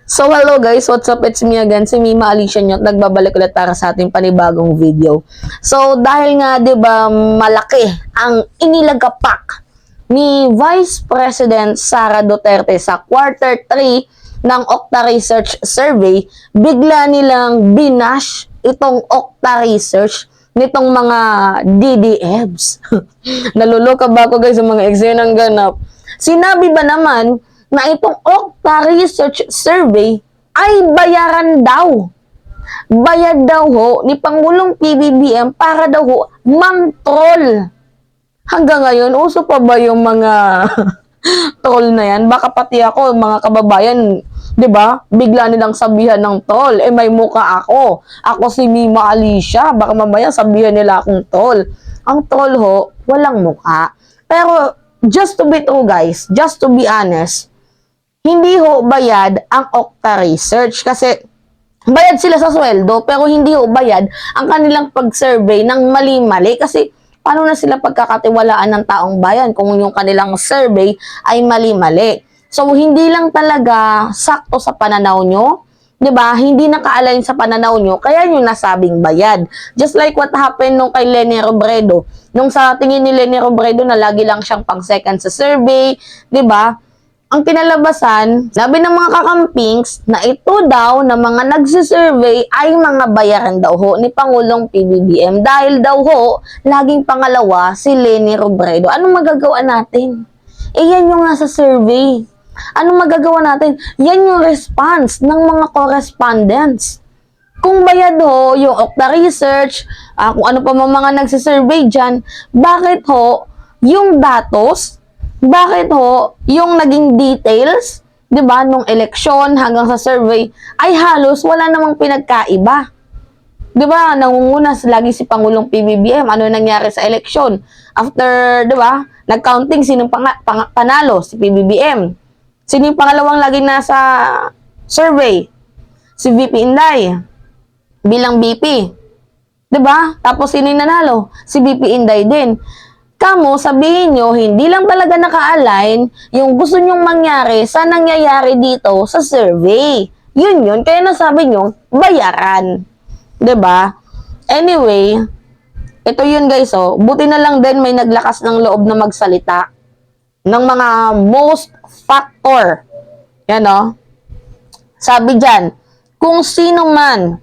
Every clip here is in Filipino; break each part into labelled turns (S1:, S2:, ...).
S1: So hello guys, what's up? It's me again, si Mima Alicia nyo at nagbabalik ulit para sa ating panibagong video. So dahil nga 'di ba malaki ang inilagapak ni Vice President Sara Duterte sa quarter 3 ng Okta Research Survey, bigla nilang binash itong Okta Research nitong mga DDEBs. Naluloka ba ako guys sa mga eksenang ganap? Sinabi ba naman na itong Okta Research Survey ay bayaran daw. Bayad daw ho ni Pangulong PBBM para daw ho mang-troll. Hanggang ngayon, uso pa ba yung mga troll na yan? Baka pati ako, mga kababayan, 'di ba? Bigla nilang sabihan ng troll. May muka ako. Ako si Mima Alicia. Baka mamaya sabihan nila akong troll. Ang troll ho, walang muka. Pero just to be true guys, just to be honest, hindi ho bayad ang Okta Research kasi bayad sila sa sweldo pero hindi ho bayad ang kanilang pag-survey ng mali-mali kasi paano na sila pagkakatiwalaan ng taong bayan kung yung kanilang survey ay mali-mali. So hindi lang talaga sakto sa pananaw nyo, 'di ba? Hindi naka-align sa pananaw nyo kaya yung nasabing bayad. Just like what happened nung kay Leni Robredo. Nung sa tingin ni Leni Robredo na lagi lang siyang pang second sa survey, 'di ba? Ang kinalabasan, sabi ng mga kakampings na ito daw na mga nagsisurvey ay mga bayaran daw ho ni Pangulong PBBM dahil daw ho, laging pangalawa si Leni Robredo. Anong magagawa natin? Yan yung nasa survey. Anong magagawa natin? Yan yung response ng mga correspondents. Kung bayad ho, yung Okta Research, kung ano pa mga nagsisurvey dyan, bakit ho, yung datos, bakit ho, yung naging details, 'di ba, nung eleksyon hanggang sa survey ay halos wala namang pinagkaiba. 'Di ba? Nangunguna lagi si Pangulong PBBM, ano nangyari sa eleksyon? After, 'di ba, nag-counting sinong panalo si PBBM. Sino yung pangalawang laging nasa survey? Si VP Inday bilang BP. 'Di ba? Tapos sino yung nanalo? Si VP Inday din. Kamo, sabihin nyo, hindi lang talaga naka-align yung gusto nyong mangyari sa nangyayari dito sa survey. Yun. Kaya nasabi nyo, bayaran. 'Di ba? Anyway, ito yun guys, oh. Buti na lang din may naglakas ng loob na magsalita ng mga most factor. Yan, oh. Sabi dyan, kung sino man,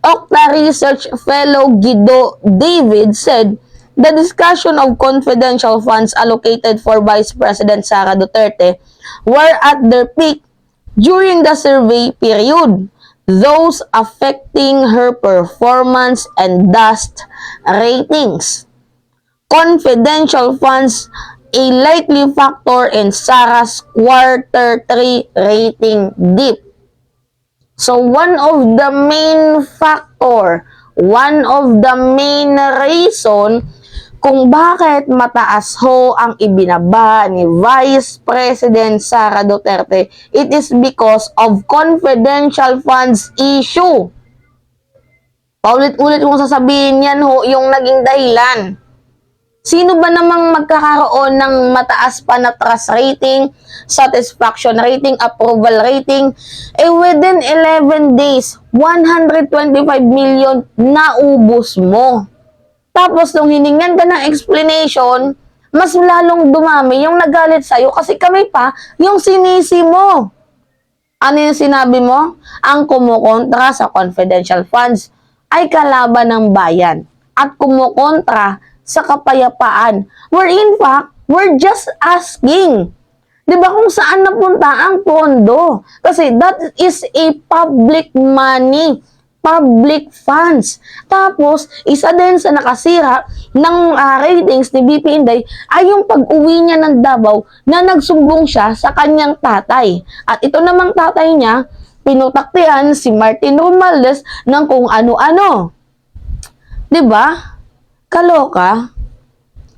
S1: Okta Research Fellow Guido David said, the discussion of confidential funds allocated for Vice President Sara Duterte were at their peak during the survey period, those affecting her performance and thus ratings. Confidential funds a likely factor in Sara's quarter 3 rating dip. So one of the main factor, one of the main reason kung bakit mataas ho ang ibinaba ni Vice President Sara Duterte, it is because of confidential funds issue. Paulit-ulit kong sasabihin yan ho, yung naging dahilan. Sino ba namang magkakaroon ng mataas pa na trust rating, satisfaction rating, approval rating? Within 11 days, 125 million naubos mo. Tapos, nung hiningan ka ng explanation, mas lalong dumami yung nagalit sa'yo kasi kami pa yung sinisi mo. Ano yung sinabi mo? Ang kumukontra sa confidential funds ay kalaban ng bayan at kumukontra sa kapayapaan. Where in fact, we're just asking. Diba kung saan napunta ang pondo? Kasi that is a public money. Public funds. Tapos, isa din sa nakasira ng ratings ni BP Inday ay yung pag-uwi niya ng Davao na nagsumbong siya sa kanyang tatay. At ito namang tatay niya, pinutaktian si Martin Romualdez ng kung ano-ano. 'Di ba? Kaloka.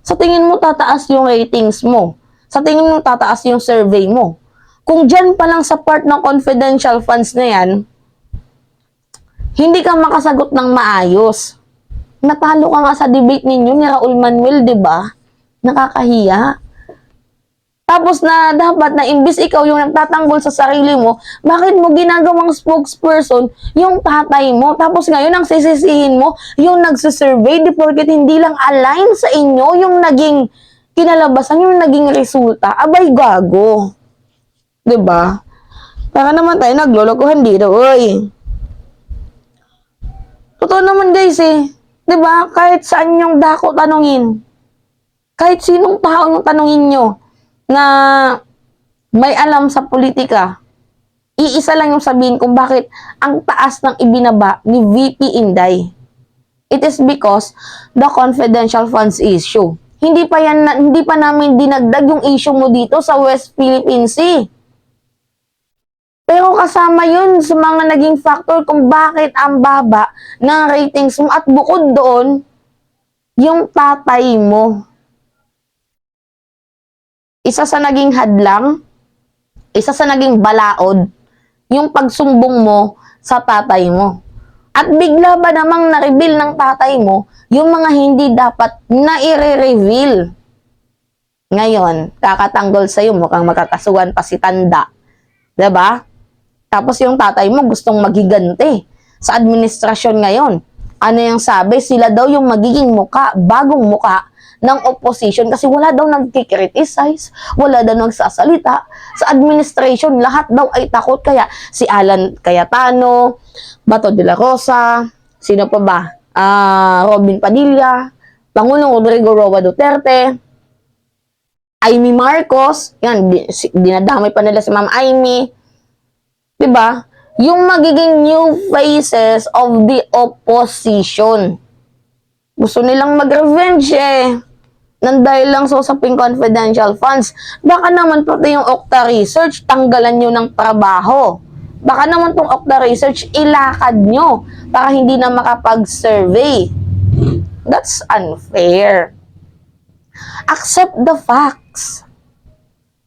S1: Sa tingin mo tataas yung ratings mo. Sa tingin mo tataas yung survey mo. Kung dyan pa lang sa part ng confidential funds na yan, hindi ka makasagot ng maayos. Natalo ka nga sa debate ninyo ni Raul Manuel, 'di ba? Nakakahiya. Tapos na dapat na imbis ikaw yung nagtatanggol sa sarili mo, bakit mo ginagawang spokesperson yung tatay mo? Tapos ngayon ang sisisihin mo, yung nagsisurvey, di porket hindi lang align sa inyo yung naging kinalabasan, yung naging resulta. Abay, gago. Diba? Para naman tayo naglolokohan dito, oy. Totoo naman guys eh. Diba? Kahit saan yung dako tanungin. Kahit sinong tao yung tanungin nyo na may alam sa politika, iisa lang yung sabihin kung bakit ang taas ng ibinaba ni VP Inday. It is because the confidential funds issue. Hindi pa namin dinagdag yung issue mo dito sa West Philippine Sea. Pero kasama yun sa mga naging factor kung bakit ang baba ng ratings mo at bukod doon, yung tatay mo. Isa sa naging hadlang, isa sa naging balaod, yung pagsumbong mo sa tatay mo. At bigla ba namang na-reveal ng tatay mo yung mga hindi dapat na i-reveal. Ngayon, kakatanggol sa'yo, mukhang makakasuhan pa si Tanda. 'Di ba? Tapos yung tatay mo gustong maghiganti sa administrasyon ngayon. Ano yung sabi? Sila daw yung magiging muka, bagong muka ng opposition kasi wala daw nagkikriticize, wala daw nagsasalita. Sa administration, lahat daw ay takot. Kaya si Alan Cayetano, Bato de la Rosa, sino pa ba? Robin Padilla, Pangulong Rodrigo Roa Duterte, Amy Marcos, yan, dinadamay pa nila si Ma'am Amy. Diba? Yung magiging new faces of the opposition. Gusto nilang mag-revenge eh. Nang dahil lang sa usaping confidential funds. Baka naman pati yung Okta Research, tanggalan nyo ng trabaho. Baka naman tong Okta Research, ilakad nyo para hindi na makapag-survey. That's unfair. Accept the facts.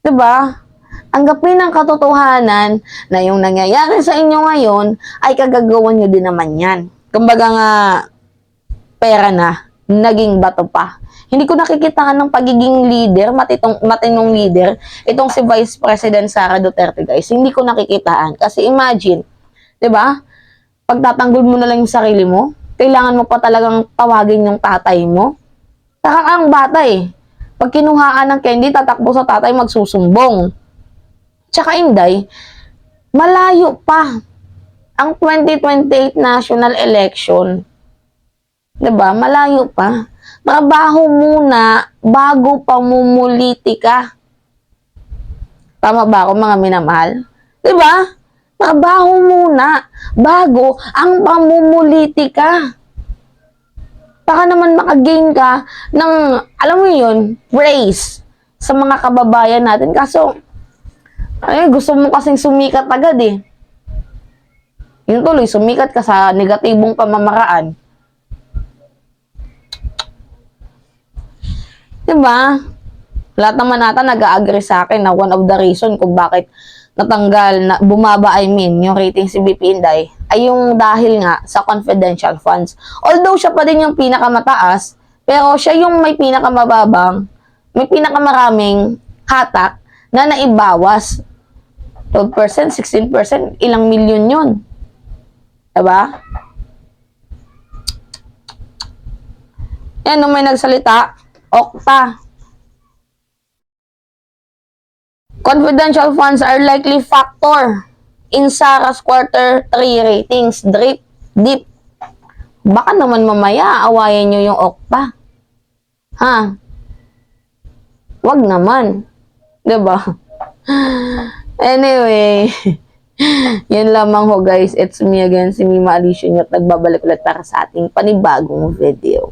S1: Diba? Tanggapin ang katotohanan na yung nangyayari sa inyo ngayon ay kagagawan nyo din naman yan. Kumbaga nga, pera na, naging bato pa. Hindi ko nakikitaan ng pagiging leader, matinong leader, itong si Vice President Sara Duterte, guys. Hindi ko nakikitaan. Kasi imagine, di ba? Pagtatanggol mo na lang yung sarili mo, kailangan mo pa talagang tawagin yung tatay mo. Saka ang bata eh. Pag kinuhaan ng candy, tatakbo sa tatay, magsusumbong. Tsaka Inday, malayo pa ang 2028 national election. Diba? Malayo pa. Trabaho muna bago pamumulitika. Tama ba ako mga minamahal? Diba? Trabaho muna bago ang pamumulitika. Baka naman makagain ka ng, alam mo yun, praise sa mga kababayan natin. Kaso, gusto mo kasing sumikat agad eh. Yun tuloy, sumikat ka sa negatibong pamamaraan. Diba? Lahat naman nata nag-agree sa akin na one of the reason kung bakit bumaba yung rating si BP Inday ay yung dahil nga sa confidential funds. Although siya pa din yung pinakamataas, pero siya yung may may pinakamaraming hatak na naibawas. 12%, 16%, ilang milyon yun. Diba? Yan, nung may nagsalita, Okta. Confidential funds are likely factor in Sara's quarter 3 ratings. Deep. Baka naman mamaya awayan nyo yung Okta. Ha? Wag naman. Diba? Anyway, yan lamang ho guys. It's me again, si Mima Alicia at nagbabalik ulit para sa ating panibagong video.